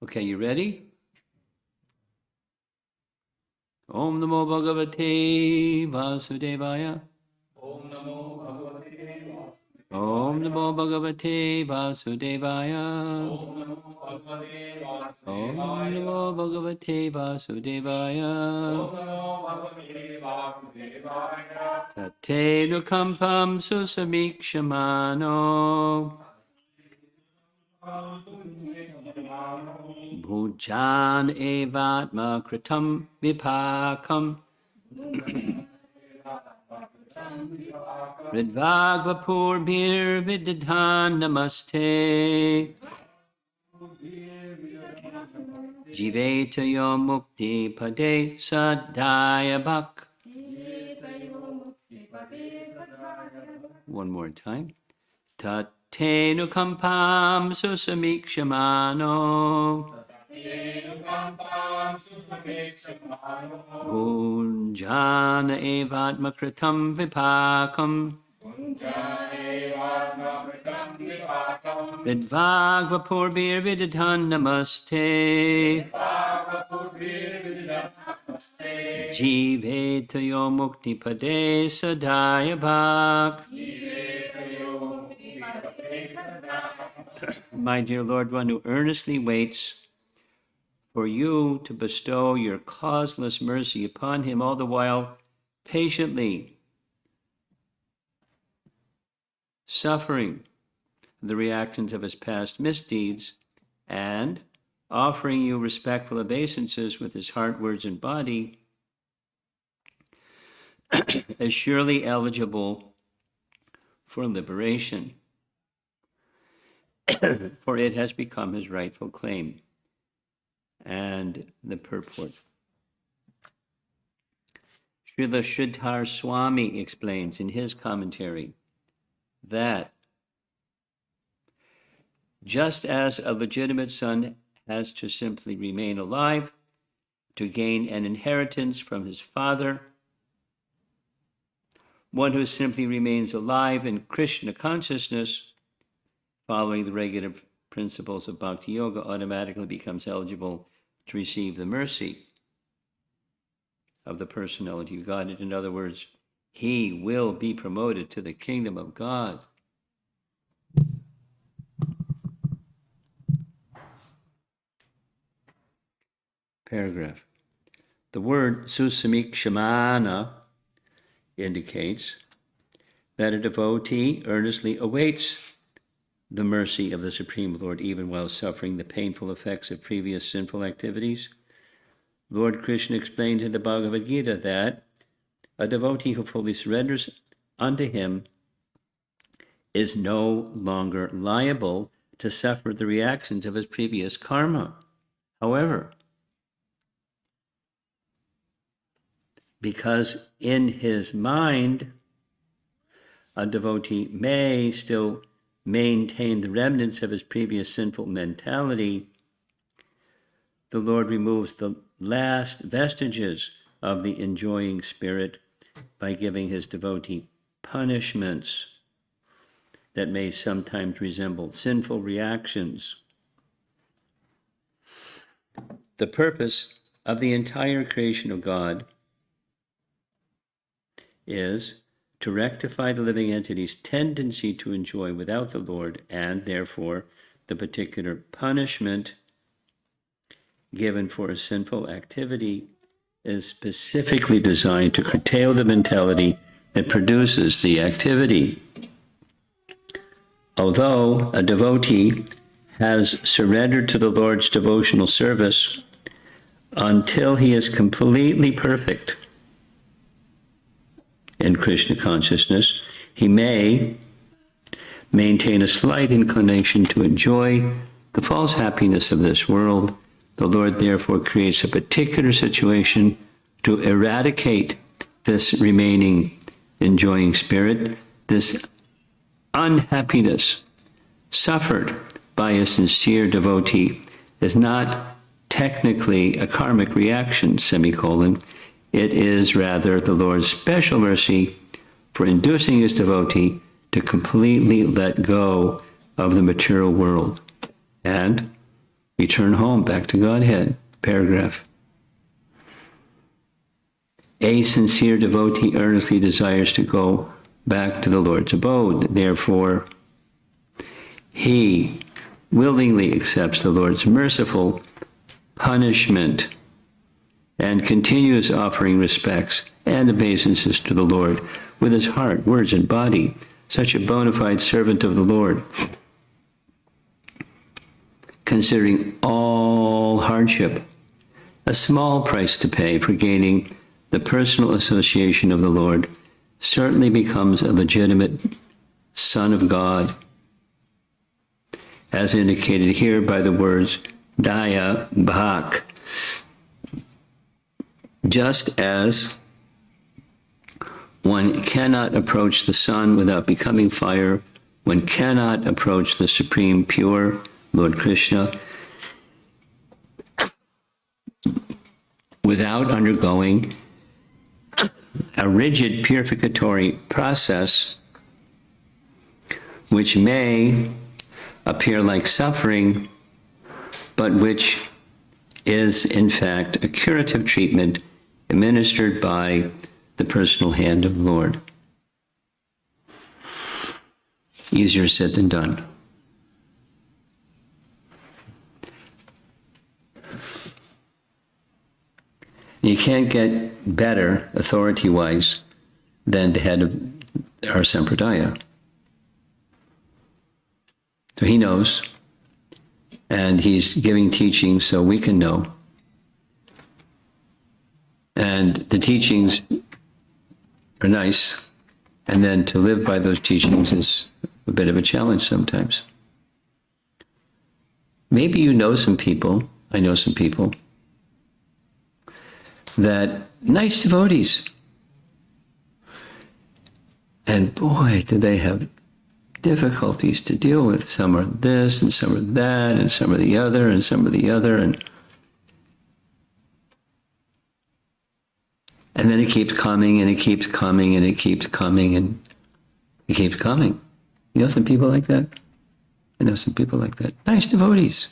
Okay, you ready? Om Namo Bhagavate Vasudevaya. Om Namo Bhagavate Vasudevaya. Om Namo Bhagavate Vasudevaya. Om Namo Bhagavate Om Vasudevaya. Namo Bhagavate Vasudevaya. Om Namo Bhagavate Vasudevaya. Tate Nukampam Susamikshamano. Bhujan Evatma Kritam Vipakam. Ridvagvapur Bir Vididhan Namaste. Jiveta Yom Mukti Pade Sadhaya Bhak. One more time. Tatenu Kampam Susamikshamano. Gunjana Evatma Kritam Vipakam. Ridvagvapur Bir Vididhan Namaste. Jiveta Yom Mukti Pade Sadhaya Bhak. My dear Lord, one who earnestly waits for you to bestow your causeless mercy upon him, all the while patiently suffering the reactions of his past misdeeds and offering you respectful obeisances with his heart, words, and body, is surely eligible for liberation, for it has become his rightful claim. And the purport. Srila Sridhar Swami explains in his commentary that just as a legitimate son has to simply remain alive to gain an inheritance from his father, one who simply remains alive in Krishna consciousness, following the regular principles of Bhakti Yoga, automatically becomes eligible to receive the mercy of the personality of God. In other words, he will be promoted to the kingdom of God. Paragraph. The word susamikshamana indicates that a devotee earnestly awaits the mercy of the Supreme Lord, even while suffering the painful effects of previous sinful activities. Lord Krishna explained in the Bhagavad Gita that a devotee who fully surrenders unto him is no longer liable to suffer the reactions of his previous karma. However, because in his mind, a devotee may still maintain the remnants of his previous sinful mentality, the Lord removes the last vestiges of the enjoying spirit by giving his devotee punishments that may sometimes resemble sinful reactions. The purpose of the entire creation of God is to rectify the living entity's tendency to enjoy without the Lord, and therefore the particular punishment given for a sinful activity is specifically designed to curtail the mentality that produces the activity. Although a devotee has surrendered to the Lord's devotional service until he is completely perfect in Krishna consciousness, he may maintain a slight inclination to enjoy the false happiness of this world. The Lord therefore creates a particular situation to eradicate this remaining enjoying spirit, this unhappiness suffered by a sincere devotee is not technically a karmic reaction, semicolon. It is rather the Lord's special mercy for inducing his devotee to completely let go of the material world and Return home, back to Godhead. Paragraph. A sincere devotee earnestly desires to go back to the Lord's abode. Therefore, he willingly accepts the Lord's merciful punishment and continues offering respects and obeisances to the Lord with his heart, words, and body, such a bona fide servant of the Lord, considering all hardship a small price to pay for gaining the personal association of the Lord, certainly becomes a legitimate son of God, as indicated here by the words Daya Bhak. Just as one cannot approach the sun without becoming fire, one cannot approach the supreme pure Lord Krishna without undergoing a rigid purificatory process, which may appear like suffering, but which is in fact a curative treatment administered by the personal hand of the Lord. Easier said than done. You can't get better, authority-wise, than the head of our Sampradaya. So he knows, and he's giving teachings so we can know. And the teachings are nice, and then to live by those teachings is a bit of a challenge sometimes. Maybe you know some people, I know some people, that nice devotees. And boy, do they have difficulties to deal with. Some are this, and some are that, and some are the other, and some are the other, and then it keeps coming, and it keeps coming, and it keeps coming, and it keeps coming. You know some people like that? I know some people like that. Nice devotees.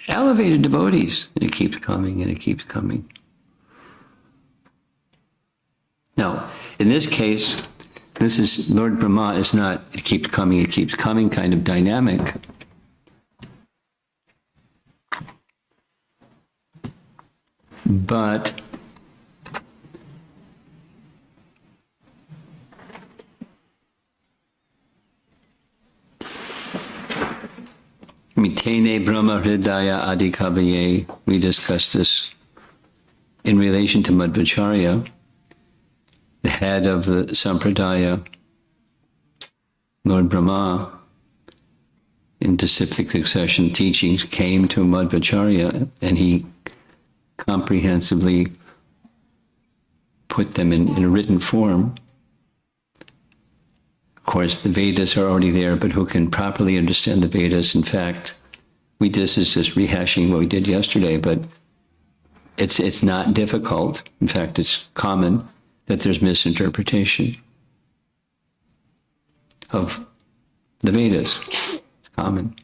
Elevated devotees. And it keeps coming, and it keeps coming. Now, in this case, this is Lord Brahma is not it keeps coming kind of dynamic. But Mitene Brahma Hridaya Adhikavaye, we discussed this in relation to Madhvacharya, the head of the Sampradaya, Lord Brahma, in disciplic succession teachings came to Madhvacharya, and he comprehensively put them in a written form. Of course, the Vedas are already there, but who can properly understand the Vedas? In fact, this is just rehashing what we did yesterday, but it's not difficult. In fact, it's common that there's misinterpretation of the Vedas. It's common.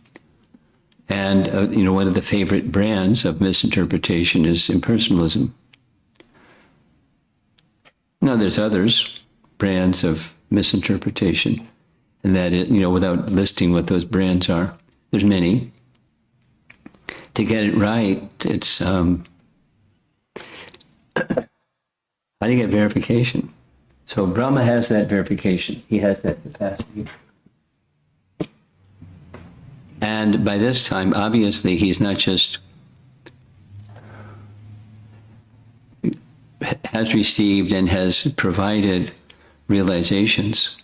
And, one of the favorite brands of misinterpretation is impersonalism. Now, there's others, brands of misinterpretation, and that is, without listing what those brands are, there's many. To get it right, it's, how do you get verification? So Brahma has that verification. He has that capacity. And by this time, obviously, he's not just has received and has provided realizations,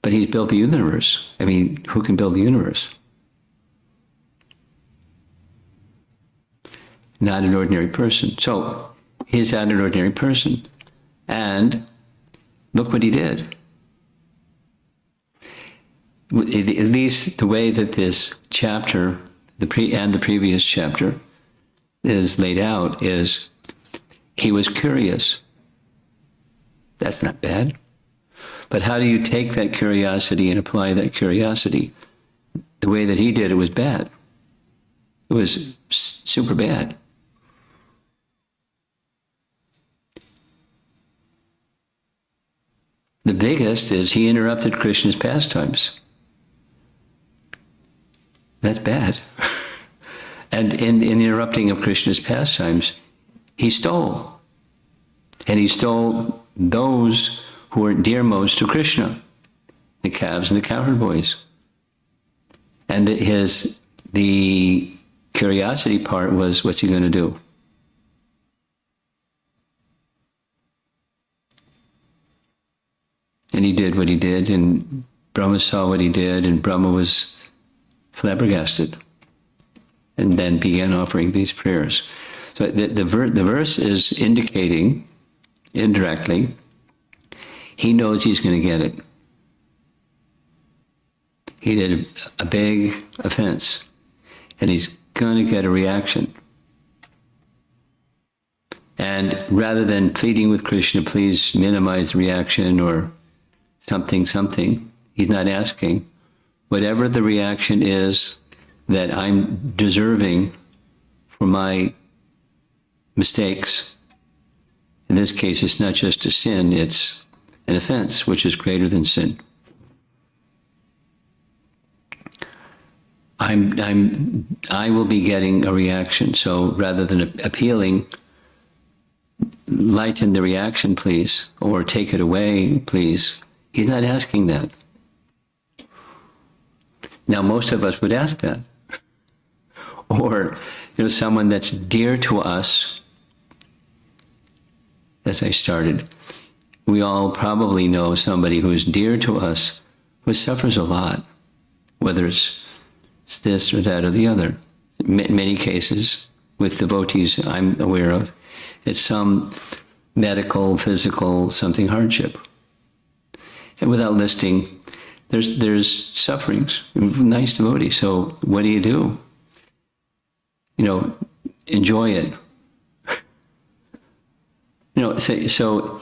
but he's built the universe. I mean, who can build the universe? Not an ordinary person. So he's not an ordinary person. And look what he did. At least the way that this chapter, the previous chapter, is laid out is he was curious. That's not bad. But how do you take that curiosity and apply that curiosity? The way that he did it was bad. It was super bad. The biggest is he interrupted Krishna's pastimes. That's bad. And in interrupting of Krishna's pastimes, he stole. And he stole those who were dearmost to Krishna, the calves and the cowherd boys. And the curiosity part was, what's he going to do? And he did what he did, and Brahma saw what he did, and Brahma was flabbergasted, and then began offering these prayers. So the verse is indicating, indirectly, he knows he's going to get it. He did a big offense, and he's going to get a reaction. And rather than pleading with Krishna, please minimize the reaction or something, he's not asking. Whatever the reaction is that I'm deserving for my mistakes, in this case, it's not just a sin, it's an offense, which is greater than sin. I will be getting a reaction. So rather than appealing, lighten the reaction, please, or take it away, please. He's not asking that. Now, most of us would ask that. Or, someone that's dear to us, as I started, we all probably know somebody who's dear to us who suffers a lot, whether it's this or that or the other. In many cases, with devotees I'm aware of, it's some medical, physical, something hardship. And without listing, there's sufferings, nice devotees. So what do? Enjoy it. So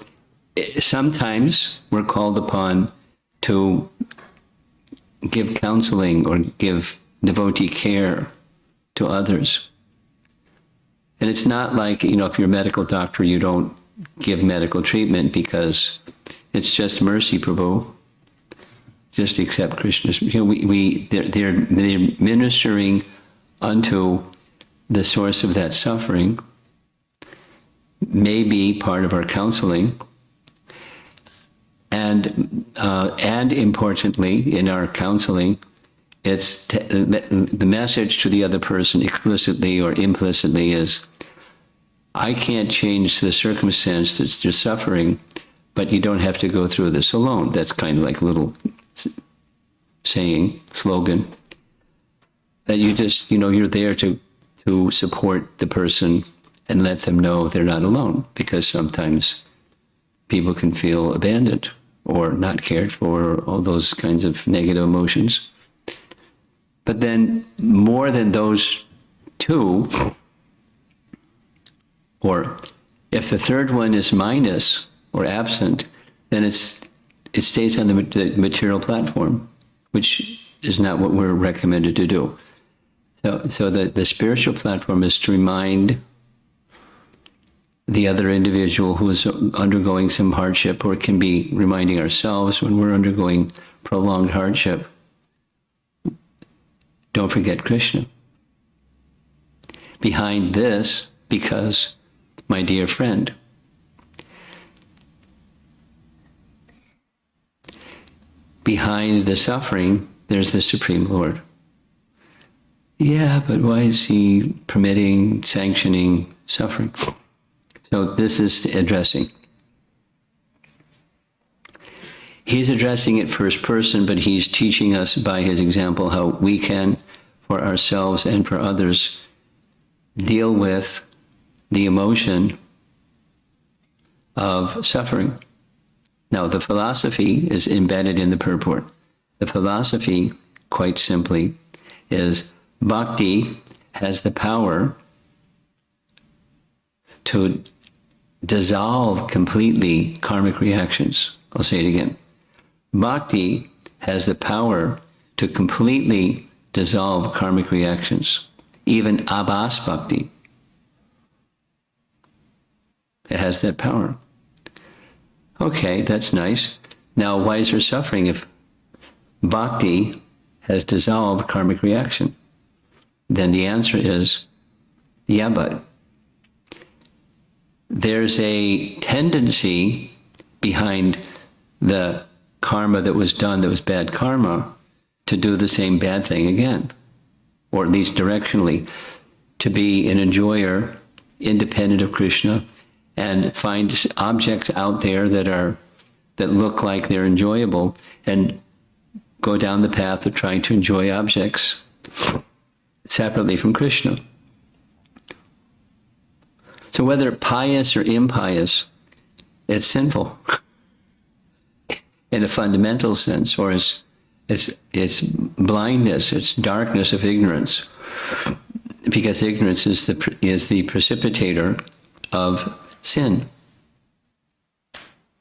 sometimes we're called upon to give counseling or give devotee care to others. And it's not like, if you're a medical doctor, you don't give medical treatment because it's just mercy, Prabhu. Just accept Krishna's. They're ministering unto the source of that suffering. May be part of our counseling, and importantly, in our counseling, it's the message to the other person, explicitly or implicitly, is, I can't change the circumstance that's they're suffering, but you don't have to go through this alone. That's kind of like a little saying, slogan, that you just, you're there to support the person and let them know they're not alone, because sometimes people can feel abandoned or not cared for, or all those kinds of negative emotions. But then more than those two, or if the third one is minus or absent, then it stays on the material platform, which is not what we're recommended to do. So the spiritual platform is to remind the other individual who is undergoing some hardship, or it can be reminding ourselves when we're undergoing prolonged hardship, don't forget Krishna. Behind this, because, my dear friend, behind the suffering, there's the Supreme Lord. Yeah, but why is he permitting, sanctioning suffering? So this is addressing. He's addressing it first person, but he's teaching us by his example how we can, for ourselves and for others, deal with the emotion of suffering. Now, the philosophy is embedded in the purport. The philosophy, quite simply, is bhakti has the power to dissolve completely karmic reactions. I'll say it again. Bhakti has the power to completely dissolve karmic reactions. even abhas bhakti. It has that power. Okay, that's nice. Now, why is there suffering if bhakti has dissolved karmic reaction? Then the answer is, yeah, but there's a tendency behind the karma that was done, that was bad karma, to do the same bad thing again, or at least directionally, to be an enjoyer independent of Krishna and find objects out there that look like they're enjoyable and go down the path of trying to enjoy objects separately from Krishna. So whether pious or impious, it's sinful in a fundamental sense, or it's blindness, it's darkness of ignorance, because ignorance is the precipitator of sin.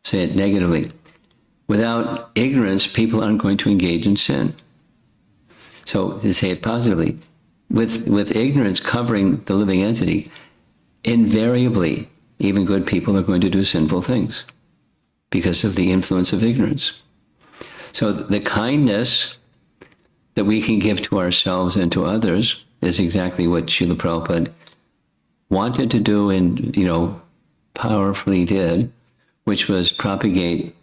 Say it negatively. Without ignorance, people aren't going to engage in sin. So to say it positively, with ignorance covering the living entity, invariably, even good people are going to do sinful things because of the influence of ignorance. So the kindness that we can give to ourselves and to others is exactly what Srila Prabhupada wanted to do and, powerfully did, which was propagate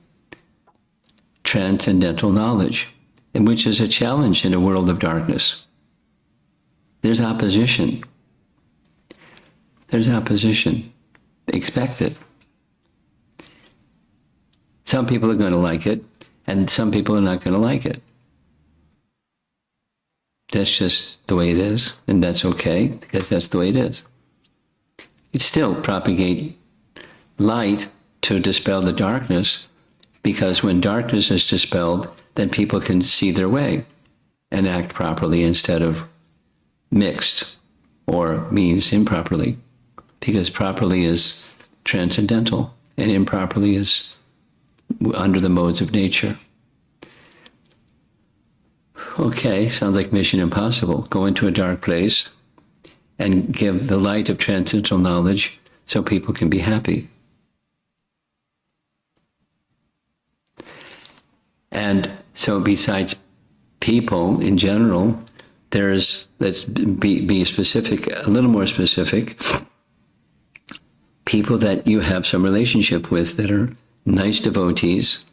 transcendental knowledge, and which is a challenge in a world of darkness. There's opposition. There's opposition. Expect it. Some people are going to like it, and some people are not going to like it. That's just the way it is, and that's okay, because that's the way it is. You still propagate light to dispel the darkness, because when darkness is dispelled, then people can see their way and act properly instead of mixed, or means improperly, because properly is transcendental and improperly is under the modes of nature. Okay, sounds like Mission Impossible. Go into a dark place and give the light of transcendental knowledge so people can be happy. And so besides people in general, let's be specific, a little more specific, people that you have some relationship with that are nice devotees.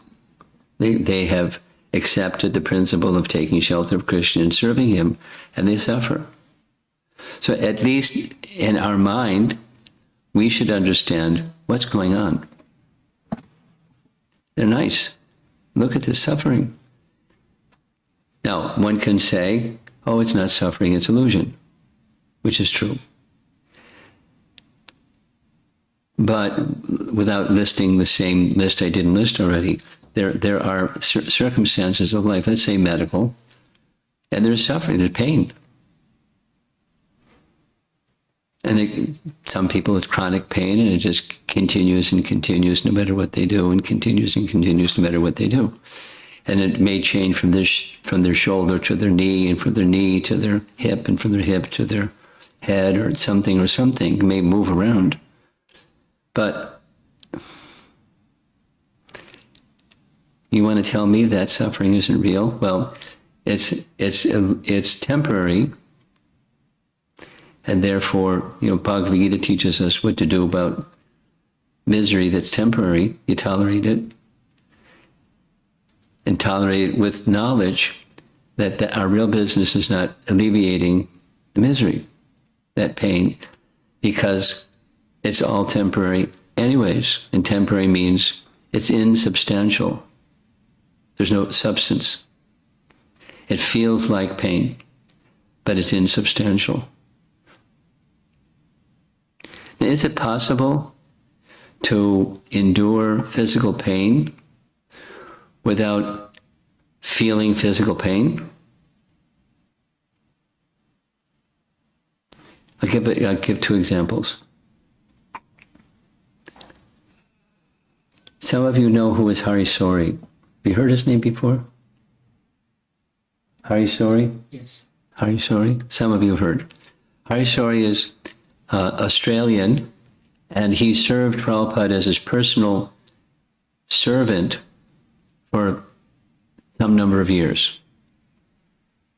They have accepted the principle of taking shelter of Krishna and serving him, and they suffer. So at least in our mind, we should understand what's going on. They're nice. Look at this suffering. Now, one can say, oh, it's not suffering, it's illusion, which is true. But without listing the same list I didn't list already, there are circumstances of life, let's say medical, and there's suffering, there's pain. And some people it's chronic pain, and it just continues and continues no matter what they do, and continues no matter what they do. And it may change from their shoulder to their knee, and from their knee to their hip, and from their hip to their head, or something. It may move around. But you want to tell me that suffering isn't real? Well, it's temporary. And therefore, Bhagavad Gita teaches us what to do about misery that's temporary. You tolerate it. And tolerate it with knowledge that our real business is not alleviating the misery, that pain, because it's all temporary anyways. And temporary means it's insubstantial. There's no substance. It feels like pain, but it's insubstantial. Now, is it possible to endure physical pain without feeling physical pain? I'll give two examples. Some of you know who is Hari Sori. Have you heard his name before? Hari Sori? Yes. Hari Sori? Some of you have heard. Harisori is Australian, and he served Prabhupada as his personal servant for some number of years,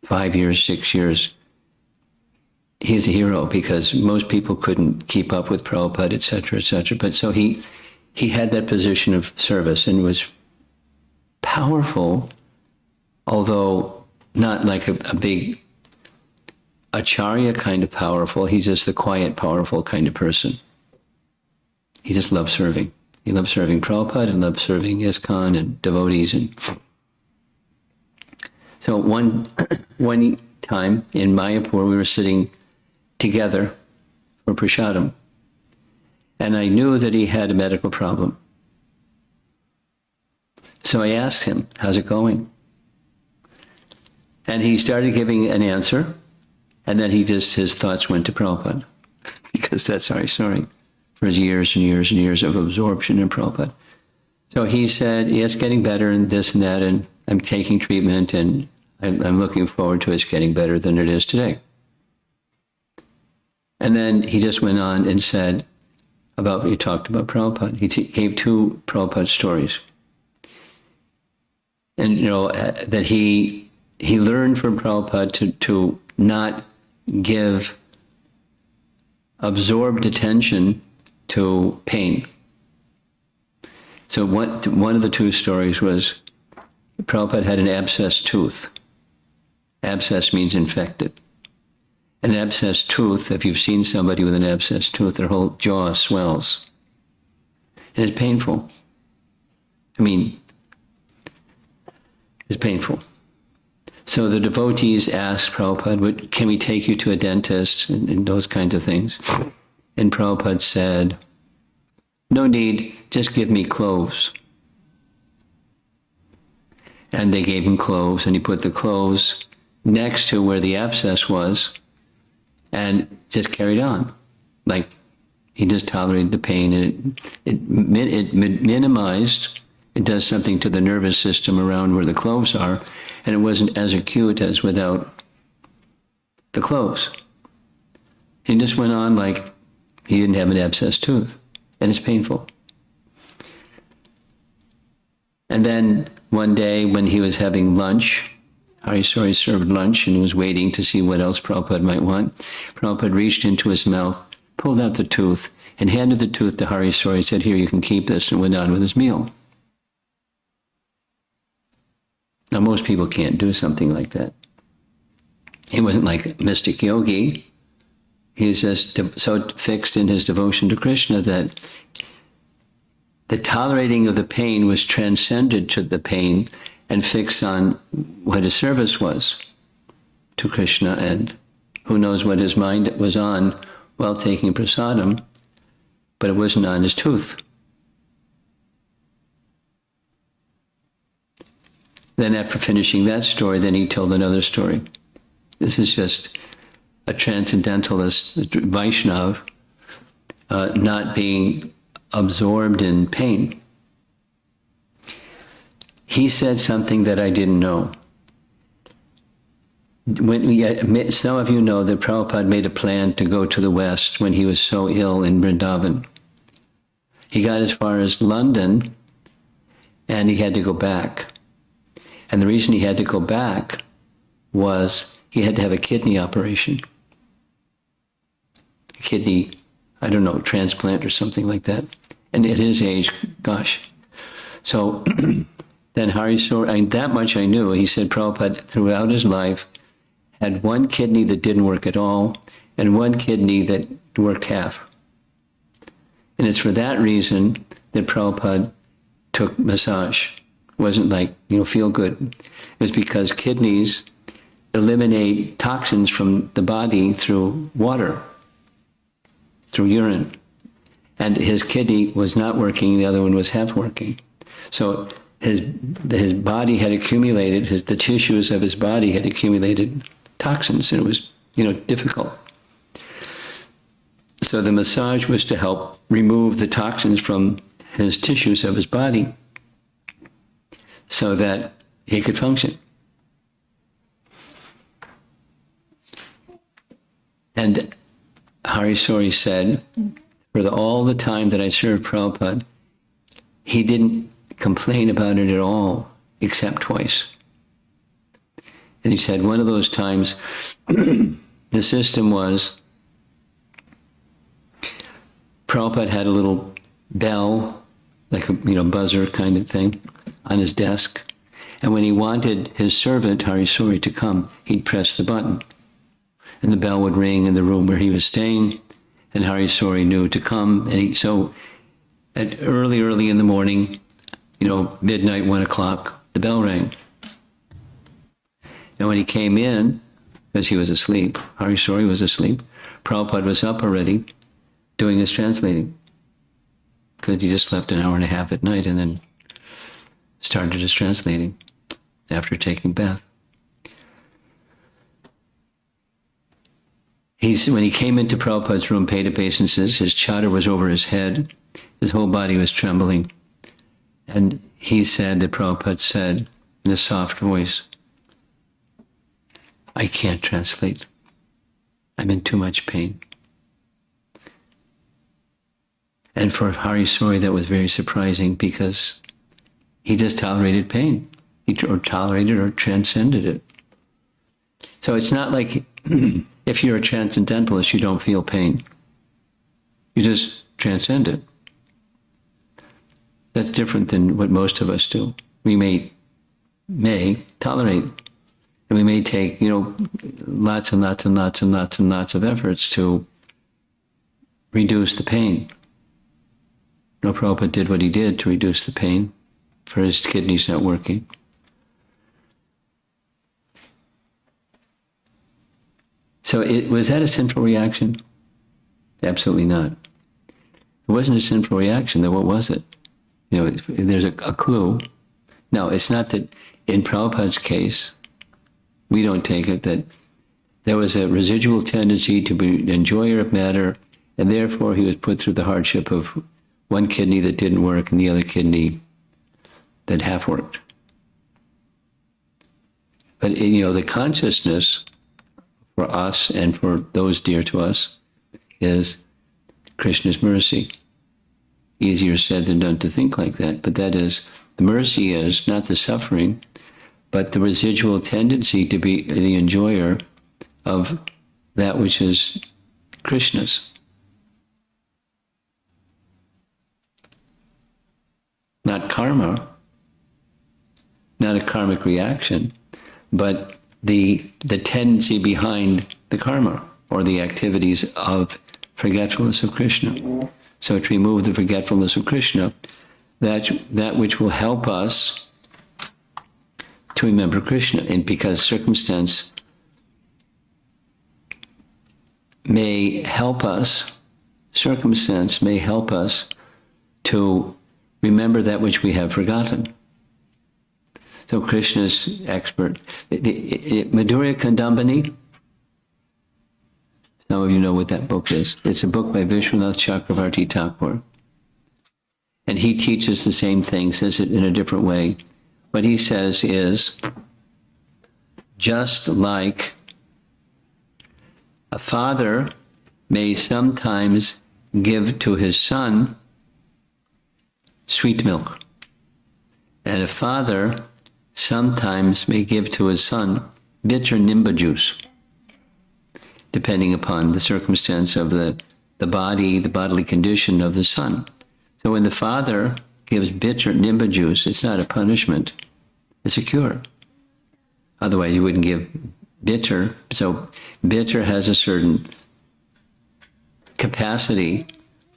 5 years, 6 years. He's a hero because most people couldn't keep up with Prabhupada, et cetera, et cetera. But so he had that position of service and was powerful, although not like a big acharya kind of powerful. He's just the quiet, powerful kind of person. He just loves serving. He loves serving Prabhupada and loves serving ISKCON and devotees. And so one time in Mayapur, we were sitting together for prasadam, and I knew that he had a medical problem. So I asked him, how's it going? And he started giving an answer, and then his thoughts went to Prabhupada, because that's Harisori, for his years and years and years of absorption in Prabhupada. So he said, yes, getting better and this and that, and I'm taking treatment, and I'm looking forward to it getting better than it is today. And then he just went on and said he talked about Prabhupada. He gave 2 Prabhupada stories. And, that he learned from Prabhupada to not give absorbed attention to pain. So one of the 2 stories was Prabhupada had an abscessed tooth. Abscess means infected. An abscessed tooth, if you've seen somebody with an abscessed tooth, their whole jaw swells. And it's painful. It's painful. So the devotees asked Prabhupada, can we take you to a dentist and those kinds of things? And Prabhupada said, no need, just give me cloves. And they gave him cloves, and he put the cloves next to where the abscess was, and just carried on. Like he just tolerated the pain, and it minimized, it does something to the nervous system around where the cloves are, and it wasn't as acute as without the cloves. He just went on like he didn't have an abscessed tooth, and it's painful. And then one day when he was having lunch, Harisori served lunch and was waiting to see what else Prabhupada might want. Prabhupada reached into his mouth, pulled out the tooth, and handed the tooth to Harisori, said, here, you can keep this, and went on with his meal. Now, most people can't do something like that. He wasn't like a mystic yogi. He was just so fixed in his devotion to Krishna that the tolerating of the pain was transcended to the pain and fixed on what his service was to Krishna, and who knows what his mind was on while taking prasadam, but it wasn't on his tooth. Then after finishing that story, then he told another story. This is just a transcendentalist, a Vaishnav, not being absorbed in pain. He said something that I didn't know. Some of you know that Prabhupada made a plan to go to the West when he was so ill in Vrindavan. He got as far as London, and he had to go back. And the reason he had to go back was he had to have a kidney operation. A kidney, transplant or something like that. And at his age, gosh. So then Harisori, that much I knew. He said Prabhupada throughout his life had one kidney that didn't work at all and one kidney that worked half. And it's for that reason that Prabhupada took massage. It wasn't like, feel good. It was because kidneys eliminate toxins from the body through water, through urine. And his kidney was not working, the other one was half working. So his body had accumulated, the tissues of his body had accumulated toxins, and it was, difficult. So the massage was to help remove the toxins from his tissues of his body so that he could function. And Harisori said, for all the time that I served Prabhupada, he didn't complain about it at all, except twice. And he said one of those times, the system was, Prabhupada had a little bell, like a buzzer kind of thing, on his desk. And when he wanted his servant, Harisori, to come, he'd press the button. And the bell would ring in the room where he was staying, and Harisori knew to come. And so at early in the morning, midnight, 1 o'clock, the bell rang. And when he came in, because he was asleep, Harisori was asleep, Prabhupada was up already doing his translating. Because he just slept an hour and a half at night and then started his translating after taking bath. When he came into Prabhupada's room, paid obeisances, his chadar was over his head, his whole body was trembling. And he said that Prabhupada said in a soft voice, I can't translate. I'm in too much pain. And for Harisori, that was very surprising because he just tolerated pain. He tolerated or transcended it. So it's not like if you're a transcendentalist, you don't feel pain. You just transcend it. That's different than what most of us do. We may tolerate, and we may take, lots and lots and lots and lots and lots of efforts to reduce the pain. Prabhupada did what he did to reduce the pain for his kidneys not working. So was that a sinful reaction? Absolutely not. It wasn't a sinful reaction, then what was it? There's a clue. Now, it's not that in Prabhupada's case, we don't take it that there was a residual tendency to be an enjoyer of matter, and therefore he was put through the hardship of one kidney that didn't work and the other kidney that half worked. But, the consciousness for us and for those dear to us is Krishna's mercy. Easier said than done to think like that, but that is, the mercy is not the suffering, but the residual tendency to be the enjoyer of that which is Krishna's. Not karma, not a karmic reaction, but the tendency behind the karma or the activities of forgetfulness of Krishna. So to remove the forgetfulness of Krishna, that which will help us to remember Krishna, and because circumstance may help us to remember that which we have forgotten. So Krishna's expert. Madhurya Kandambani, some of you know what that book is. It's a book by Vishwanath Chakravarti Thakur. And he teaches the same thing, says it in a different way. What he says is, just like a father may sometimes give to his son sweet milk, and a father sometimes may give to his son bitter nimba juice, depending upon the circumstance of the bodily condition of the son. So when the father gives bitter nimba juice, it's not a punishment, it's a cure. Otherwise, you wouldn't give bitter. So bitter has a certain capacity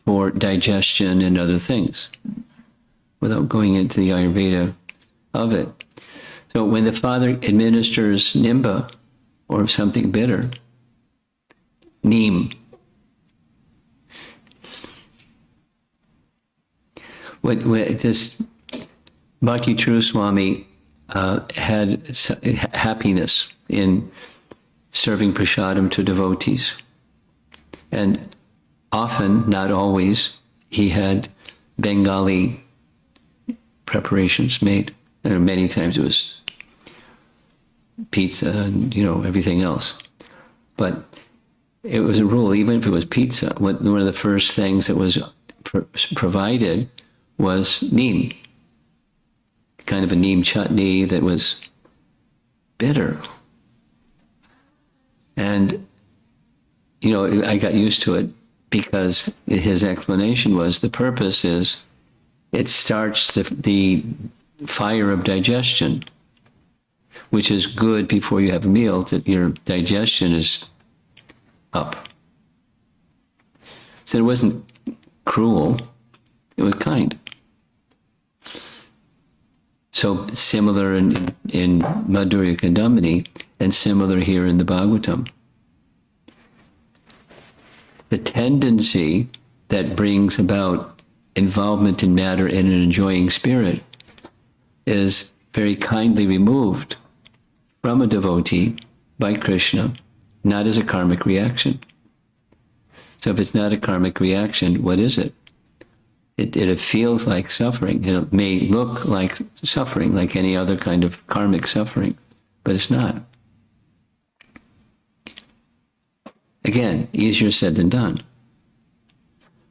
for digestion and other things, without going into the Ayurveda of it. So when the father administers nimba or something bitter, neem, what just Bhakti True Swami had happiness in serving prasadam to devotees. And often, not always, he had Bengali preparations made. And many times it was pizza and, everything else. But it was a rule, even if it was pizza, one of the first things that was provided was neem, kind of a neem chutney that was bitter. And, you know, I got used to it because his explanation was the purpose is it starts the fire of digestion, which is good before you have a meal, that your digestion is up. So it wasn't cruel, it was kind. So similar in Madhurya Kandamini and similar here in the Bhagavatam. The tendency that brings about involvement in matter in an enjoying spirit is very kindly removed from a devotee by Krishna, not as a karmic reaction. So if it's not a karmic reaction, what is it? It feels like suffering. It may look like suffering, like any other kind of karmic suffering, but it's not. Again, easier said than done.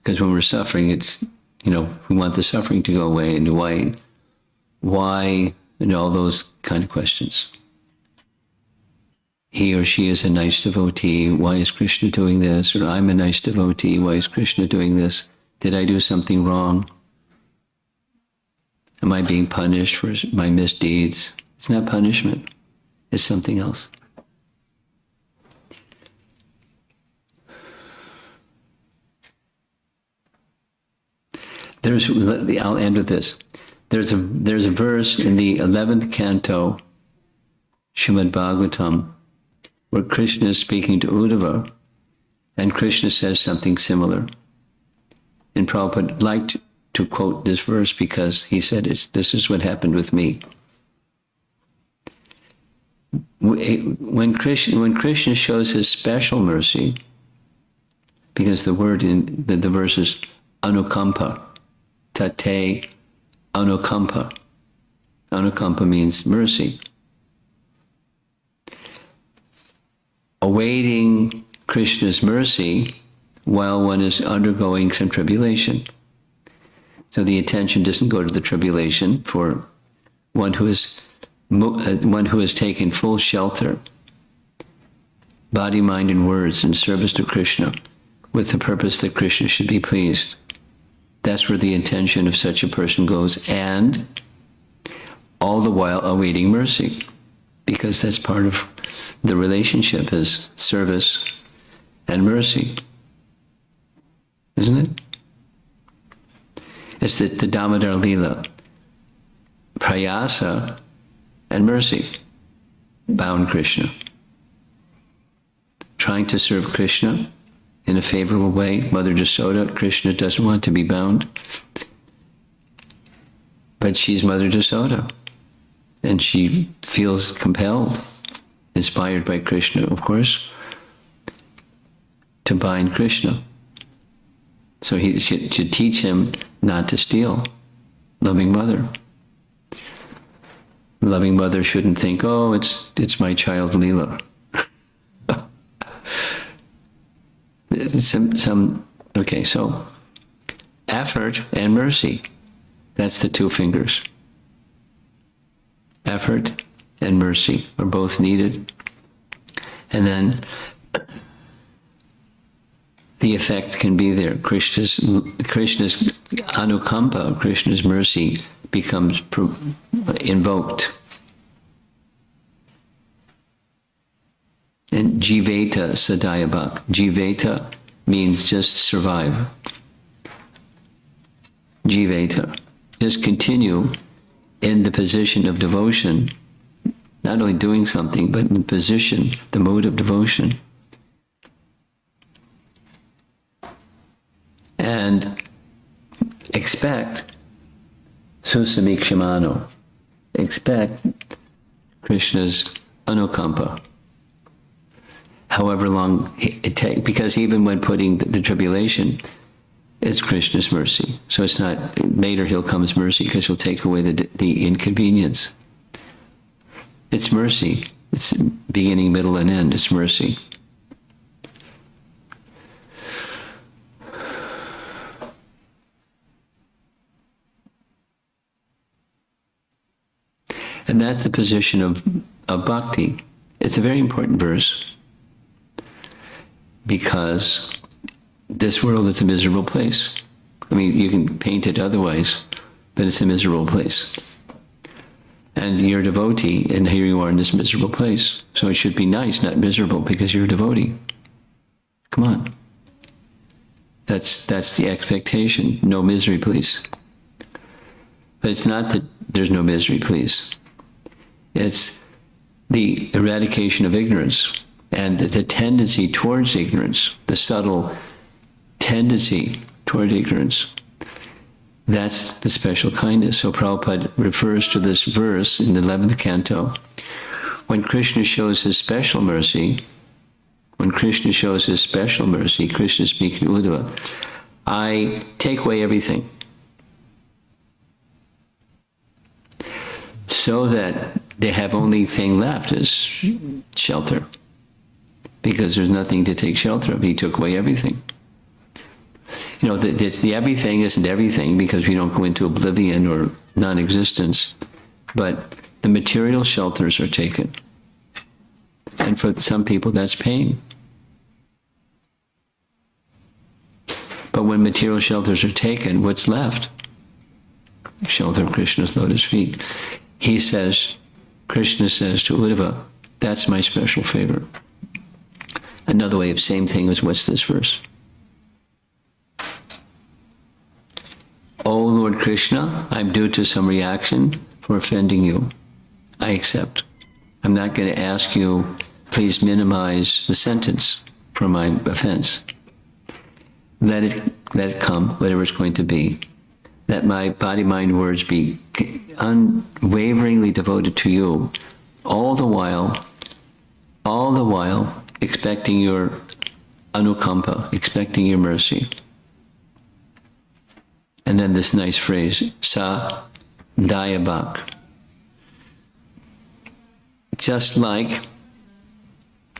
Because when we're suffering, it's, you know, we want the suffering to go away, and why, and all those kind of questions. He or she is a nice devotee. Why is Krishna doing this? Or I'm a nice devotee. Why is Krishna doing this? Did I do something wrong? Am I being punished for my misdeeds? It's not punishment. It's something else. I'll end with this. There's a verse in the 11th canto, Srimad Bhagavatam, where Krishna is speaking to Uddhava, and Krishna says something similar. And Prabhupada liked to quote this verse because he said, this is what happened with me. When Krishna shows his special mercy, because the word in the verse is anukampa, tate anukampa. Anukampa means mercy. Awaiting Krishna's mercy while one is undergoing some tribulation. So the attention doesn't go to the tribulation for one who has taken full shelter, body, mind, and words in service to Krishna, with the purpose that Krishna should be pleased. That's where the intention of such a person goes, and all the while awaiting mercy, because that's part of the relationship, is service and mercy. Isn't it? It's the Damodar Leela. Prayasa and mercy bound Krishna. Trying to serve Krishna in a favorable way. Mother Jasoda, Krishna doesn't want to be bound. But she's Mother Jasoda. And she feels compelled, inspired by Krishna, of course, to bind Krishna. So he should teach him not to steal. Loving mother. Loving mother shouldn't think, oh, it's my child's Leela. Okay, so effort and mercy. That's the two fingers. Effort and mercy are both needed. And then the effect can be there. Krishna's anukampa, Krishna's mercy, becomes invoked. And jiveta sadayabhak. Jiveta means just survive. Jiveta. Just continue in the position of devotion, not only doing something, but in the position, the mode of devotion. And expect susamikshamano. Expect Krishna's anukampa. However long it takes, because even when putting the tribulation, it's Krishna's mercy. So it's not, later he'll come as mercy because he'll take away the inconvenience. It's mercy. It's beginning, middle, and end. It's mercy. And that's the position of bhakti. It's a very important verse because this world is a miserable place. I mean, you can paint it otherwise, but it's a miserable place. And you're a devotee, and here you are in this miserable place. So it should be nice, not miserable, because you're a devotee. Come on. That's the expectation. No misery, please. But it's not that there's no misery, please. It's the eradication of ignorance and the tendency towards ignorance, the subtle tendency toward ignorance. That's the special kindness. So Prabhupada refers to this verse in the 11th canto. When Krishna shows his special mercy, Krishna speaking to Uddhava, I take away everything so that they have only thing left is shelter. Because there's nothing to take shelter of. He took away everything. You know, the everything isn't everything because we don't go into oblivion or non-existence, but the material shelters are taken. And for some people, that's pain. But when material shelters are taken, what's left? Shelter of Krishna's lotus feet. He says, Krishna says to Uddhava, that's my special favor. Another way of same thing is what's this verse? Oh Lord Krishna, I'm due to some reaction for offending you. I accept. I'm not going to ask you, please minimize the sentence for my offense. Let it come, whatever it's going to be. Let my body, mind, words be unwaveringly devoted to you, all the while expecting your anukampa, expecting your mercy. And then this nice phrase, sa dayabak. Just like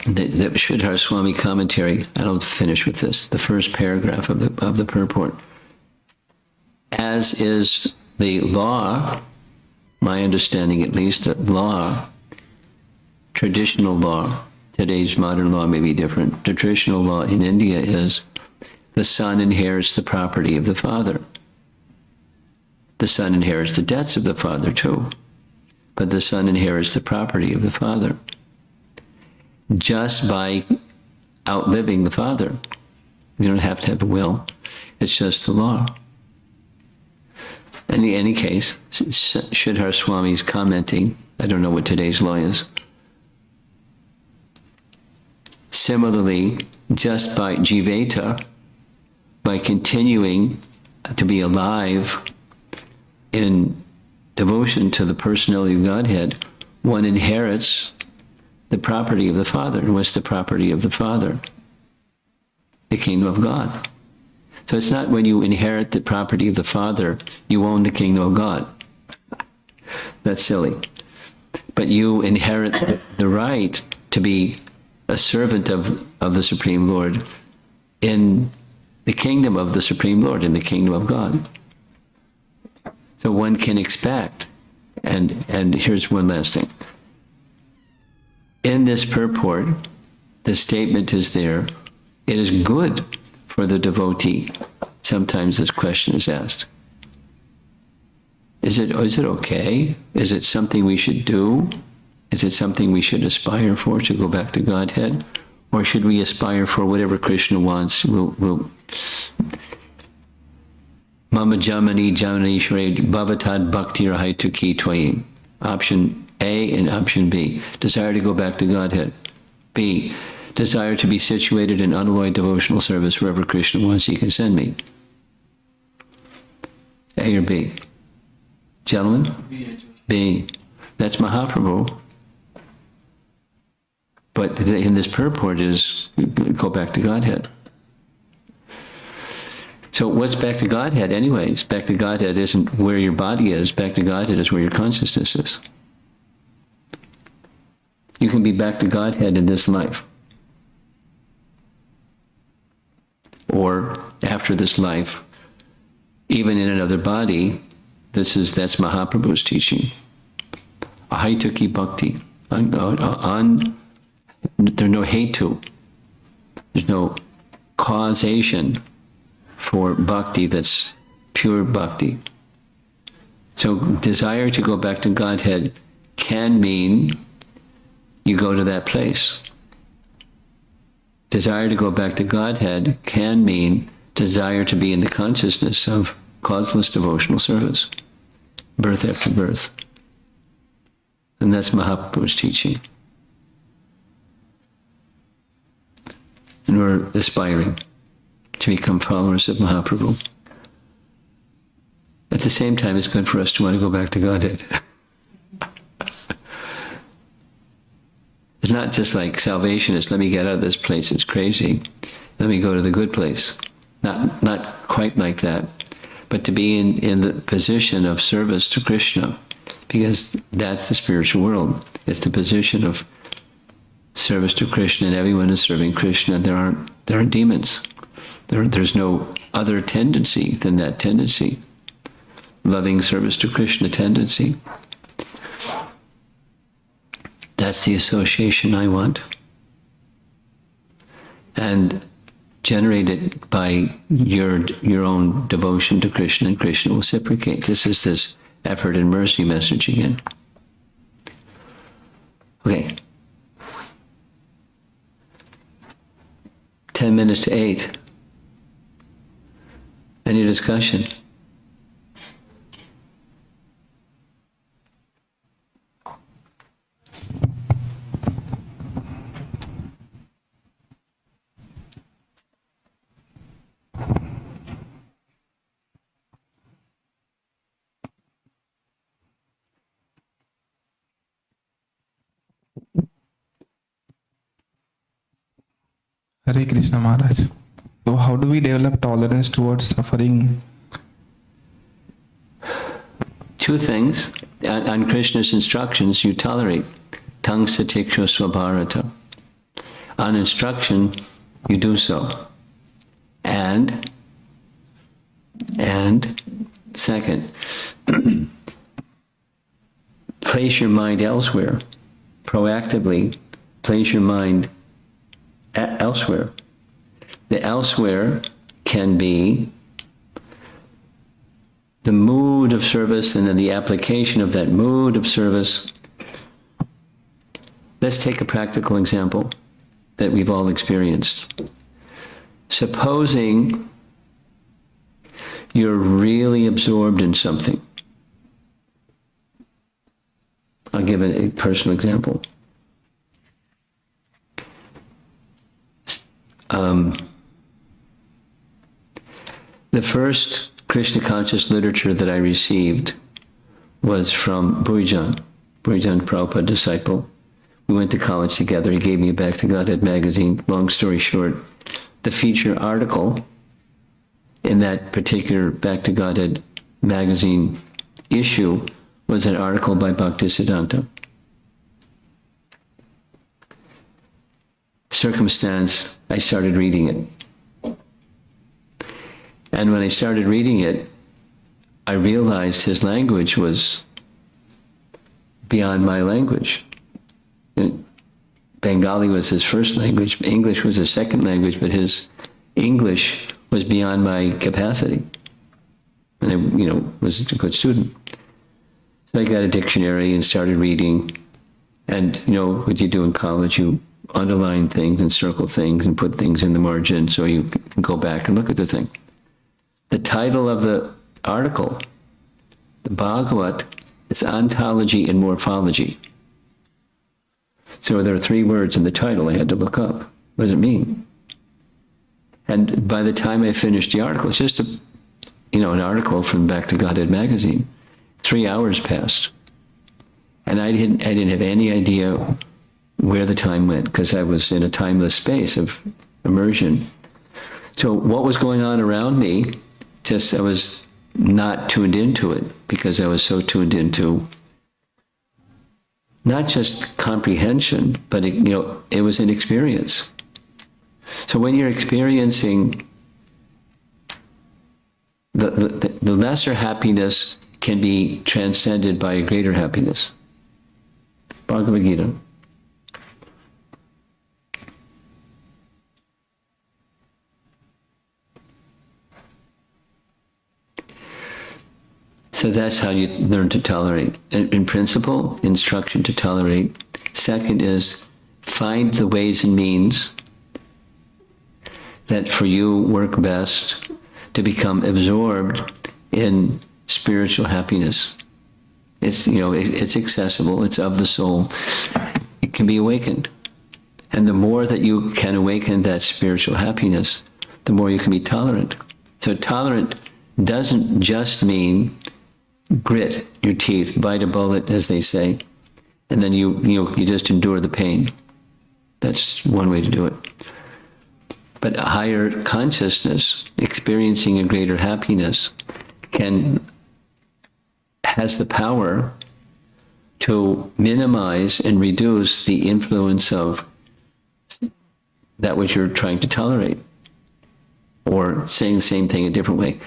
the Sridhar Swami commentary, I'll finish with this, the first paragraph of the purport. As is the law, my understanding at least, law, traditional law, today's modern law may be different. The traditional law in India is the son inherits the property of the father. The son inherits the debts of the father too, but the son inherits the property of the father just by outliving the father. You don't have to have a will. It's just the law. In any case, Sridhar Swami's commenting, I don't know what today's law is. Similarly, just by jiveta, by continuing to be alive in devotion to the personality of Godhead, one inherits the property of the Father. And what's the property of the Father? The kingdom of God. So it's not when you inherit the property of the Father, you own the kingdom of God. That's silly. But you inherit the right to be a servant of the Supreme Lord in the kingdom of the Supreme Lord, in the kingdom of God. So one can expect, and here's one last thing. In this purport, the statement is there, it is good for the devotee. Sometimes this question is asked. Is it okay? Is it something we should do? Is it something we should aspire for to go back to Godhead? Or should we aspire for whatever Krishna wants? Mama jamani janishre bhavatad bhakti rahituki twayi. Option A and option B. Desire to go back to Godhead. B. Desire to be situated in unalloyed devotional service wherever Krishna wants, he can send me. A or B? Gentlemen? B. That's Mahaprabhu. But in this purport is go back to Godhead. So what's back to Godhead anyways? Back to Godhead isn't where your body is. Back to Godhead is where your consciousness is. You can be back to Godhead in this life. Or after this life, even in another body, that's Mahaprabhu's teaching. A haituki bhakti. There's no hetu. There's no causation for bhakti that's pure bhakti. So desire to go back to Godhead can mean you go to that place. Desire to go back to Godhead can mean desire to be in the consciousness of causeless devotional service, birth after birth. And that's Mahaprabhu's teaching. And we're aspiring to become followers of Mahaprabhu. At the same time, it's good for us to want to go back to Godhead. It's not just like salvation is, let me get out of this place, it's crazy. Let me go to the good place. Not quite like that. But to be in the position of service to Krishna, because that's the spiritual world. It's the position of service to Krishna, and everyone is serving Krishna. There aren't demons. There's no other tendency than that tendency. Loving service to Krishna tendency. That's the association I want. And generate it by your own devotion to Krishna, and Krishna will reciprocate. This is this effort and mercy message again. Okay. 10 minutes to 8. Any discussion? Hare Krishna Maharaj. So how do we develop tolerance towards suffering? Two things. On Krishna's instructions, you tolerate. Tang satikshva swabharata. On instruction, you do so. And second, place your mind elsewhere. Proactively place your mind elsewhere. The elsewhere can be the mood of service, and then the application of that mood of service. Let's take a practical example that we've all experienced. Supposing you're really absorbed in something. I'll give a personal example. The first Krishna conscious literature that I received was from Burijan Prabhupada, disciple. We went to college together. He gave me a Back to Godhead magazine. Long story short, the feature article in that particular Back to Godhead magazine issue was an article by Bhaktisiddhanta. Circumstance, I started reading it. And when I started reading it, I realized his language was beyond my language. Bengali was his first language, English was his second language, but his English was beyond my capacity. And I, was a good student. So I got a dictionary and started reading. And, what you do in college, you underline things and circle things and put things in the margin so you can go back and look at the thing. The title of the article, the Bhagavat, is ontology and morphology. So there are 3 words in the title I had to look up. What does it mean? And by the time I finished the article, it's just an article from Back to Godhead magazine. 3 hours passed. And I didn't have any idea where the time went, because I was in a timeless space of immersion. So what was going on around me, I was not tuned into it, because I was so tuned into not just comprehension, but it was an experience. So when you're experiencing the lesser happiness can be transcended by a greater happiness. Bhagavad Gita. So that's how you learn to tolerate. In principle, instruction to tolerate. Second is find the ways and means that for you work best to become absorbed in spiritual happiness. It's, it's accessible, it's of the soul. It can be awakened. And the more that you can awaken that spiritual happiness, the more you can be tolerant. So tolerant doesn't just mean grit your teeth, bite a bullet, as they say, and then you just endure the pain. That's one way to do it. But a higher consciousness, experiencing a greater happiness, has the power to minimize and reduce the influence of that which you're trying to tolerate. Or saying the same thing a different way.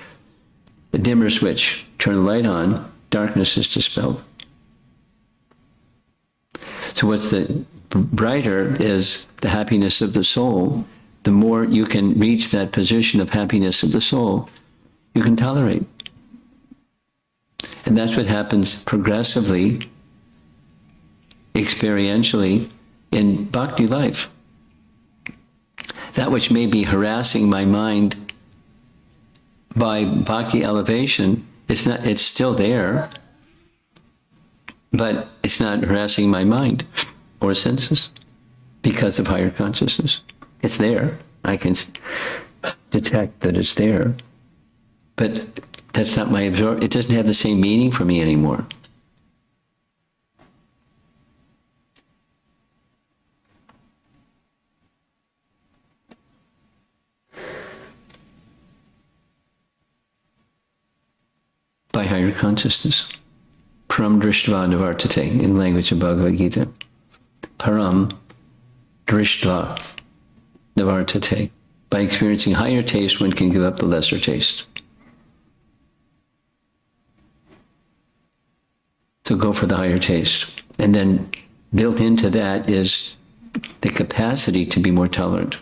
The dimmer switch, turn the light on, darkness is dispelled. So what's the brighter is the happiness of the soul. The more you can reach that position of happiness of the soul, you can tolerate. And that's what happens progressively, experientially, in bhakti life. That which may be harassing my mind by bhakti elevation, it's still there, but it's not harassing my mind or senses because of higher consciousness. It's there. I can detect that it's there, but that's not my absorb. It doesn't have the same meaning for me anymore. By higher consciousness. Param drishtva nivartate, in language of Bhagavad Gita. Param drishtva nivartate. By experiencing higher taste, one can give up the lesser taste. So go for the higher taste. And then built into that is the capacity to be more tolerant.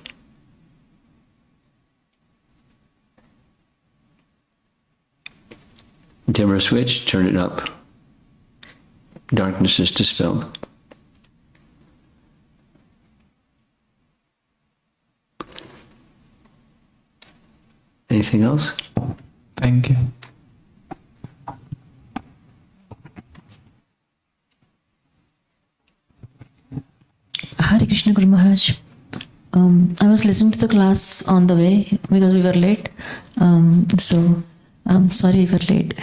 Dimmer switch, turn it up. Darkness is dispelled. Anything else? Thank you. Hare Krishna Guru Maharaj. I was listening to the class on the way because we were late. So I'm sorry we were late.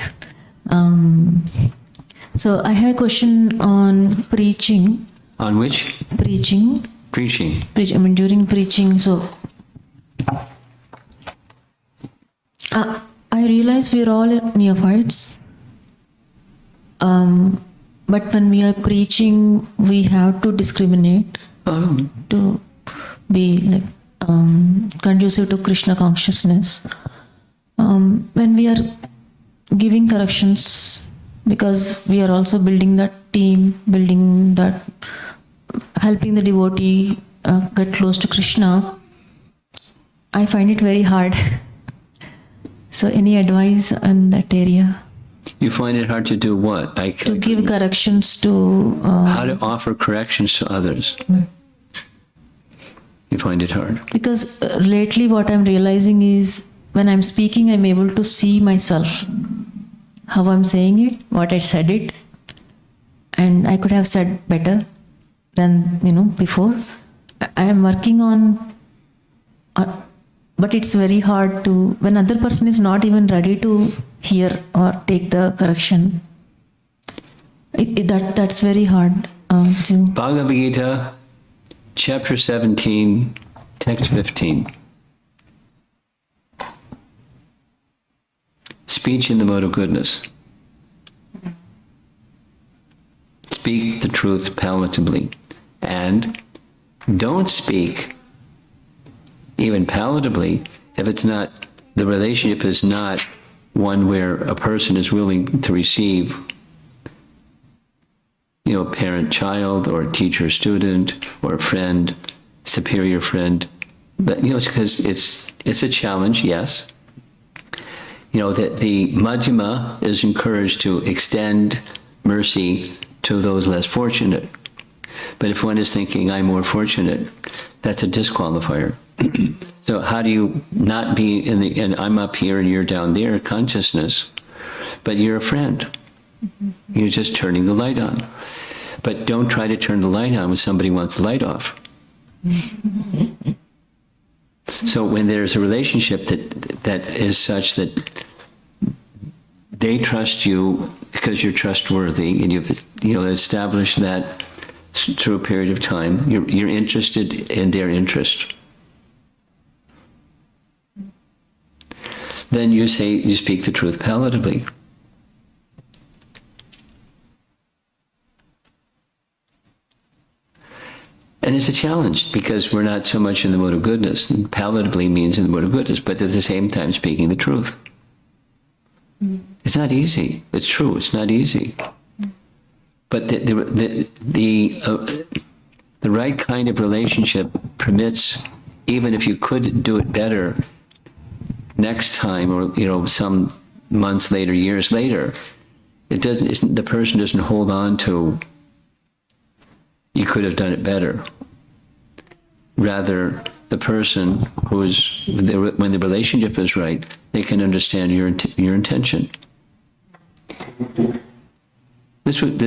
So I have a question on preaching. On which? Preaching. Preaching. During preaching. So I realize we are all neophytes. But when we are preaching, we have to discriminate to be like conducive to Krishna consciousness. When we are giving corrections, because we are also building that team, building that, helping the devotee get close to Krishna, I find it very hard. So any advice on that area? You find it hard to do what? To give corrections to... how to offer corrections to others. You find it hard. Because lately what I'm realizing is when I'm speaking, I'm able to see myself, how I'm saying it, what I said it, and I could have said better than, before. I am working on, but it's very hard to, when other person is not even ready to hear or take the correction, that's very hard to... Bhagavad Gita, chapter 17, text 15. Speech in the mode of goodness. Speak the truth palatably. And don't speak even palatably if it's not, the relationship is not one where a person is willing to receive parent-child or teacher-student or friend, superior friend. But, it's because it's a challenge, yes. That the Madhyama is encouraged to extend mercy to those less fortunate. But if one is thinking, I'm more fortunate, that's a disqualifier. So how do you not be and I'm up here and you're down there, consciousness, but you're a friend. You're just turning the light on. But don't try to turn the light on when somebody wants the light off. So when there's a relationship that is such that they trust you because you're trustworthy and you've established that through a period of time, you're interested in their interest. Then you speak the truth palatably. And it's a challenge because we're not so much in the mode of goodness. And palatably means in the mode of goodness, but at the same time speaking the truth. It's not easy. It's true. It's not easy. But the right kind of relationship permits, even if you could do it better next time, or some months later, years later, the person doesn't hold on to, you could have done it better. Rather, the person when the relationship is right, they can understand your intention.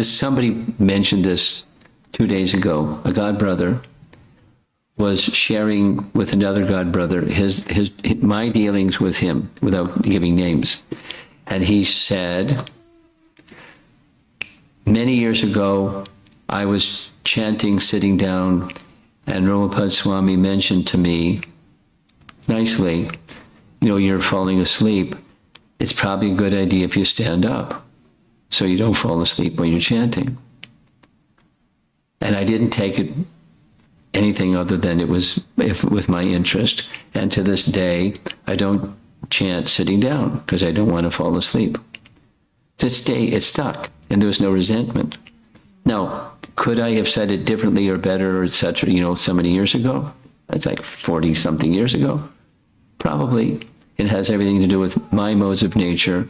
Somebody mentioned this 2 days ago. A god brother was sharing with another god brother my dealings with him without giving names. And he said, many years ago, I was chanting, sitting down, and Ramapad Swami mentioned to me nicely, you're falling asleep. It's probably a good idea if you stand up so you don't fall asleep when you're chanting. And I didn't take it anything other than it was with my interest. And to this day, I don't chant sitting down because I don't want to fall asleep. It stuck, and there was no resentment. Now, could I have said it differently or better or et cetera, so many years ago? That's like 40-something years ago. Probably. It has everything to do with my modes of nature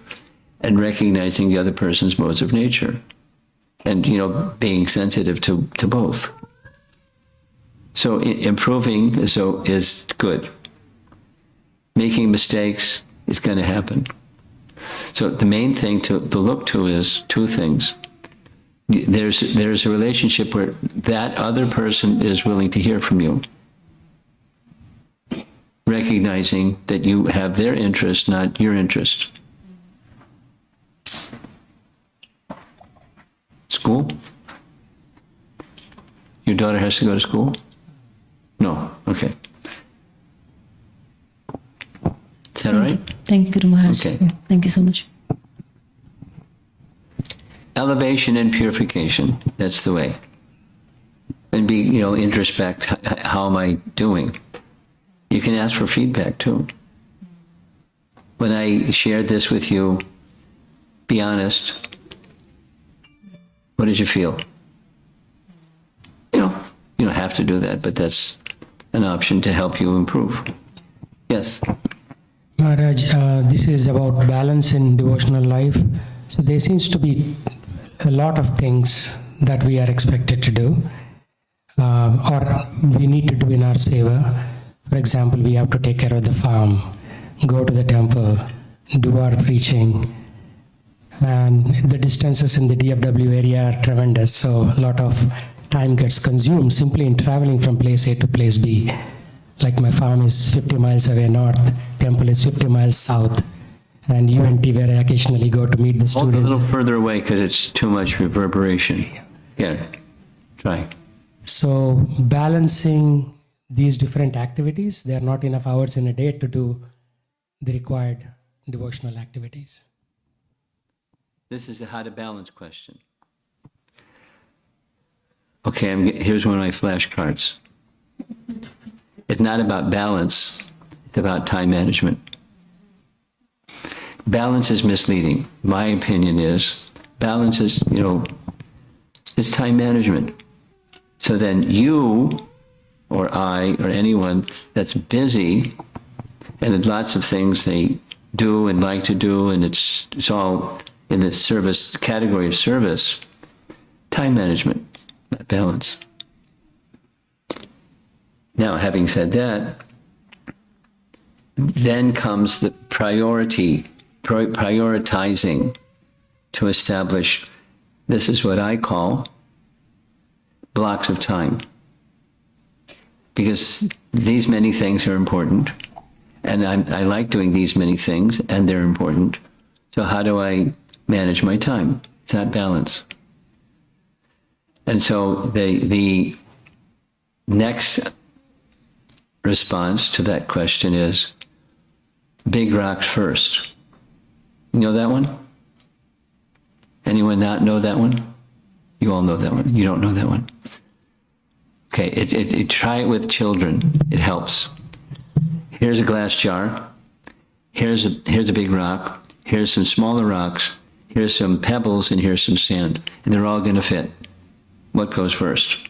and recognizing the other person's modes of nature and, being sensitive to both. So improving is good. Making mistakes is going to happen. So the main thing to look to is two things. There's a relationship where that other person is willing to hear from you, recognizing that you have their interest, not your interest. School? Your daughter has to go to school? No. Okay. Is that right? Thank you, Guru Maharaj. Okay. Thank you so much. Elevation and purification, that's the way. And introspect, how am I doing? You can ask for feedback too. When I shared this with you, be honest, what did you feel? You don't have to do that, but that's an option to help you improve. Yes? Maharaj, this is about balance in devotional life. So there seems to be a lot of things that we are expected to do or we need to do in our seva. For example, we have to take care of the farm, go to the temple, do our preaching, and the distances in the DFW area are tremendous, so a lot of time gets consumed simply in traveling from place A to place B. Like my farm is 50 miles away north, temple is 50 miles south, and UNT where I occasionally go to meet the Hold students. a little further away because it's too much reverberation. Yeah, try. So balancing these different activities, there are not enough hours in a day to do the required devotional activities. This is a how to balance question. Okay, here's one of my flashcards. It's not about balance, it's about time management. Balance is misleading. My opinion is balance is, It's time management. So then you or I or anyone that's busy and had lots of things they do and like to do, and it's all in the service category of service, time management, not balance. Now, having said that, then comes the prioritizing to establish, this is what I call blocks of time. Because these many things are important, and I like doing these many things, and they're important. So how do I manage my time? It's not balance. And so the next response to that question is big rocks first. You know that one? Anyone not know that one? You all know that one. You don't know that one. Okay, try it with children. It helps. Here's a glass jar. Here's a big rock. Here's some smaller rocks. Here's some pebbles, and here's some sand. And they're all going to fit. What goes first?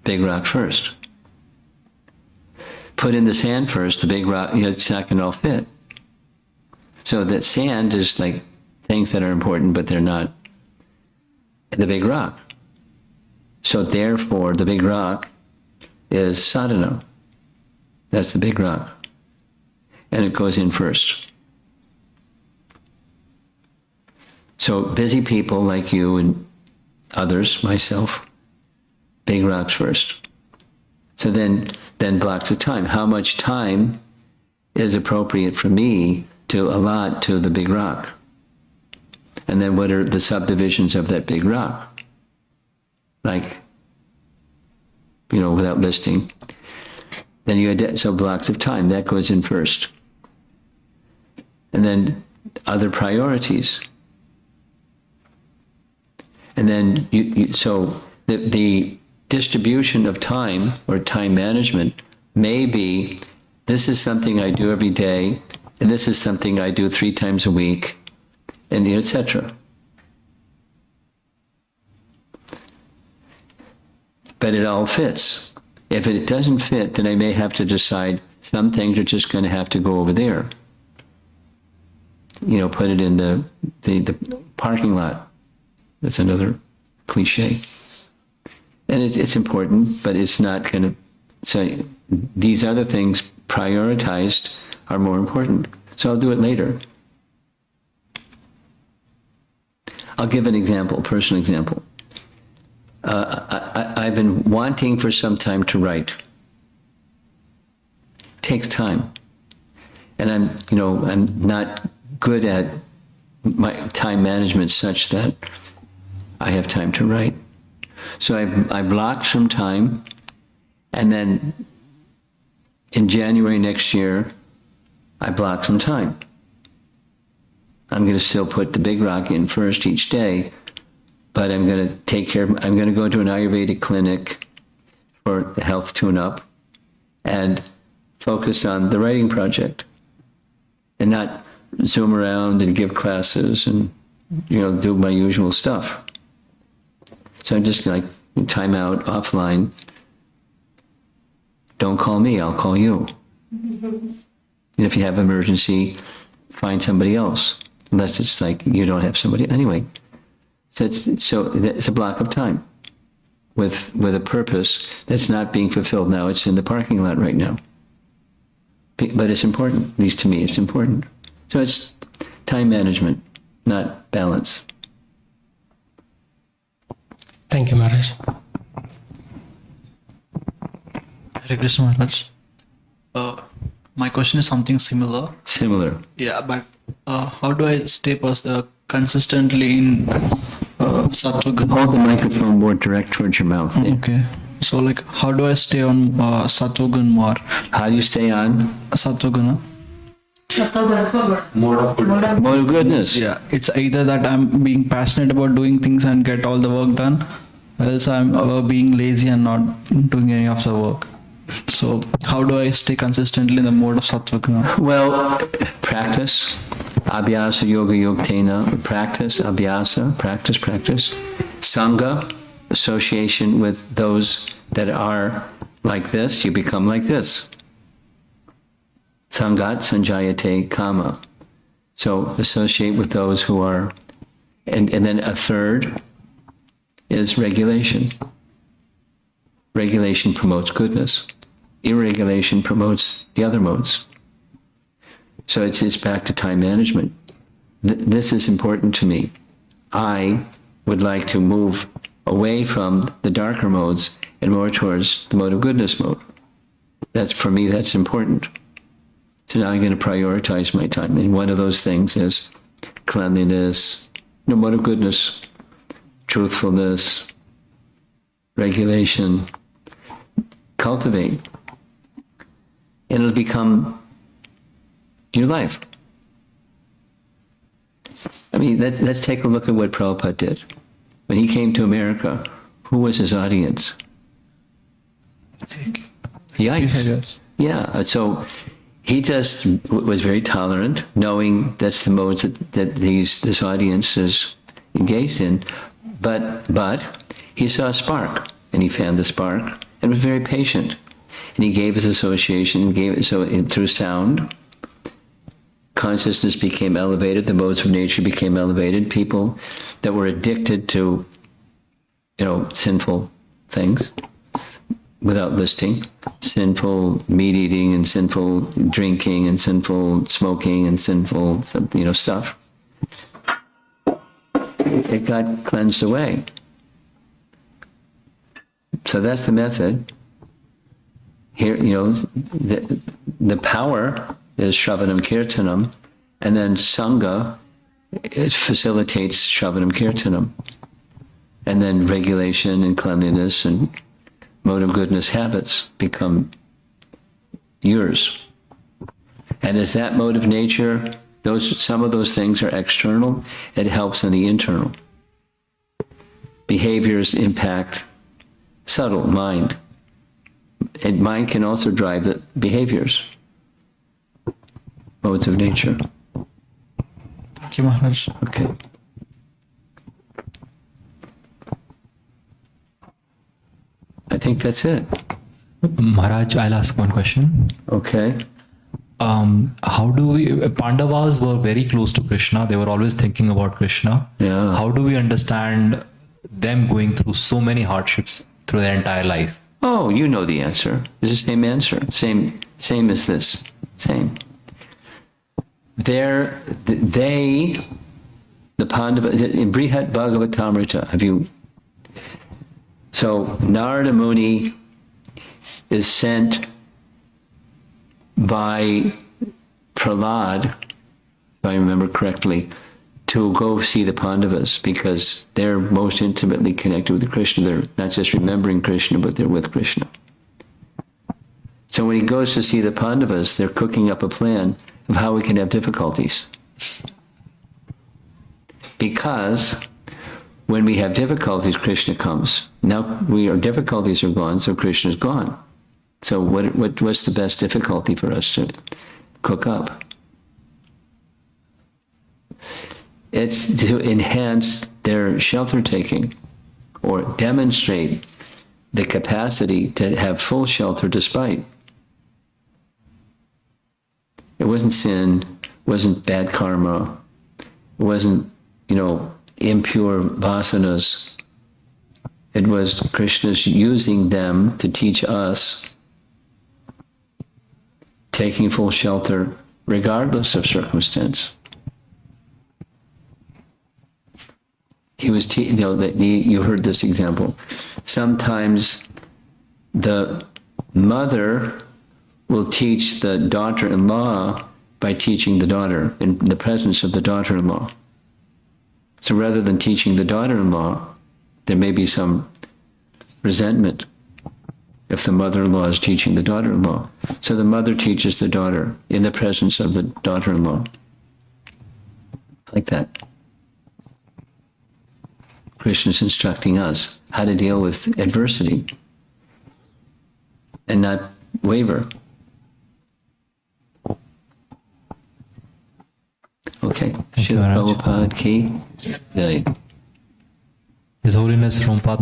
Big rock first. Put in the sand first, the big rock, it's not going to all fit. So that sand is like things that are important, but they're not the big rock. So therefore, the big rock is sadhana. That's the big rock. And it goes in first. So busy people like you and others, myself, big rocks first. So then blocks of time. How much time is appropriate for me to allot to the big rock? And then what are the subdivisions of that big rock? Like, without listing. Then so blocks of time, that goes in first. And then other priorities. And then so the distribution of time or time management may be, this is something I do every day, and this is something I do 3 times a week, and etc. But it all fits. If it doesn't fit, then I may have to decide some things are just going to have to go over there. Put it in the parking lot. That's another cliche. And it's important, but it's not going to, so these other things prioritized are more important. So I'll do it later. I'll give an example, personal example. I've been wanting for some time to write. It takes time. And I'm not good at my time management such that I have time to write. So I blocked some time, and then in January next year, I blocked some time. I'm going to still put the big rock in first each day, but I'm going to I'm going to go to an Ayurvedic clinic for the health tune-up and focus on the writing project and not zoom around and give classes and, do my usual stuff. So I'm just like, time out, offline. Don't call me, I'll call you. And if you have an emergency, find somebody else. Unless it's like you don't have somebody anyway. So it's a block of time with a purpose that's not being fulfilled now. It's in the parking lot right now. But it's important, at least to me, it's important. So it's time management, not balance. Thank you, Maharaj. Hare Krishna Maharaj. My question is something similar. Similar. Yeah, but how do I stay consistently in Sattva Guna? Hold the microphone more direct towards your mouth. There. Okay. So how do I stay on Sattva Guna more? How do you stay on? Sattva Guna. Mode of goodness. More goodness. Yeah, it's either that I'm being passionate about doing things and get all the work done, else I'm being lazy and not doing any of the work. So how do I stay consistently in the mode of Sattva Guna? Well, practice. Abhyasa yoga yogtena. Practice, abhyasa, practice. Sangha, association with those that are like this, you become like this. Sangat sanjayate kama. So associate with those who are, and then a third is regulation. Regulation promotes goodness. Irregulation promotes the other modes. So it's back to time management. This is important to me. I would like to move away from the darker modes and more towards the mode of goodness mode. That's, for me, that's important. So now I'm going to prioritize my time. And one of those things is cleanliness, mode of goodness, truthfulness, regulation. Cultivate. And it'll become your life. I mean, let's take a look at what Prabhupada did. When he came to America, who was his audience? Yikes. Yes. Yeah, so he just was very tolerant, knowing that's the modes that this audience is engaged in. But he saw a spark, and he fanned the spark, and was very patient. And he gave his association, through sound, consciousness became elevated, the modes of nature became elevated. People that were addicted to, sinful things, without listing, sinful meat eating and sinful drinking and sinful smoking and sinful, stuff, it got cleansed away. So that's the method. Here, the power is Shravanam Kirtanam, and then Sangha, it facilitates Shravanam Kirtanam. And then regulation and cleanliness and mode of goodness habits become yours. And as that mode of nature, some of those things are external, it helps on the internal. Behaviors impact subtle mind. And mind can also drive the behaviors, modes of nature. Thank you, Maharaj. Okay. I think that's it. Maharaj, I'll ask one question. Okay. How do we, Pandavas were very close to Krishna. They were always thinking about Krishna. Yeah. How do we understand them going through so many hardships through their entire life? Oh, you know the answer. It's the same answer. Same as this. Same. The Pandavas, in Brihat Bhagavatamrita, so Narada Muni is sent by Prahlad, if I remember correctly, to go see the Pandavas because they're most intimately connected with Krishna. They're not just remembering Krishna, but they're with Krishna. So when he goes to see the Pandavas, they're cooking up a plan of how we can have difficulties. Because when we have difficulties, Krishna comes. Now our difficulties are gone, so Krishna's gone. So what's the best difficulty for us to cook up? It's to enhance their shelter taking or demonstrate the capacity to have full shelter despite. It wasn't sin, it wasn't bad karma, it wasn't, impure vasanas. It was Krishna's using them to teach us taking full shelter regardless of circumstance. He was, you heard this example. Sometimes the mother will teach the daughter-in-law by teaching the daughter in the presence of the daughter-in-law. So rather than teaching the daughter-in-law, there may be some resentment if the mother-in-law is teaching the daughter-in-law. So the mother teaches the daughter in the presence of the daughter-in-law. Like that. Krishna's instructing us how to deal with adversity and not waver. Okay. Thank you, Srila Maharaj. Prabhupada ki jai. His Holiness Rompa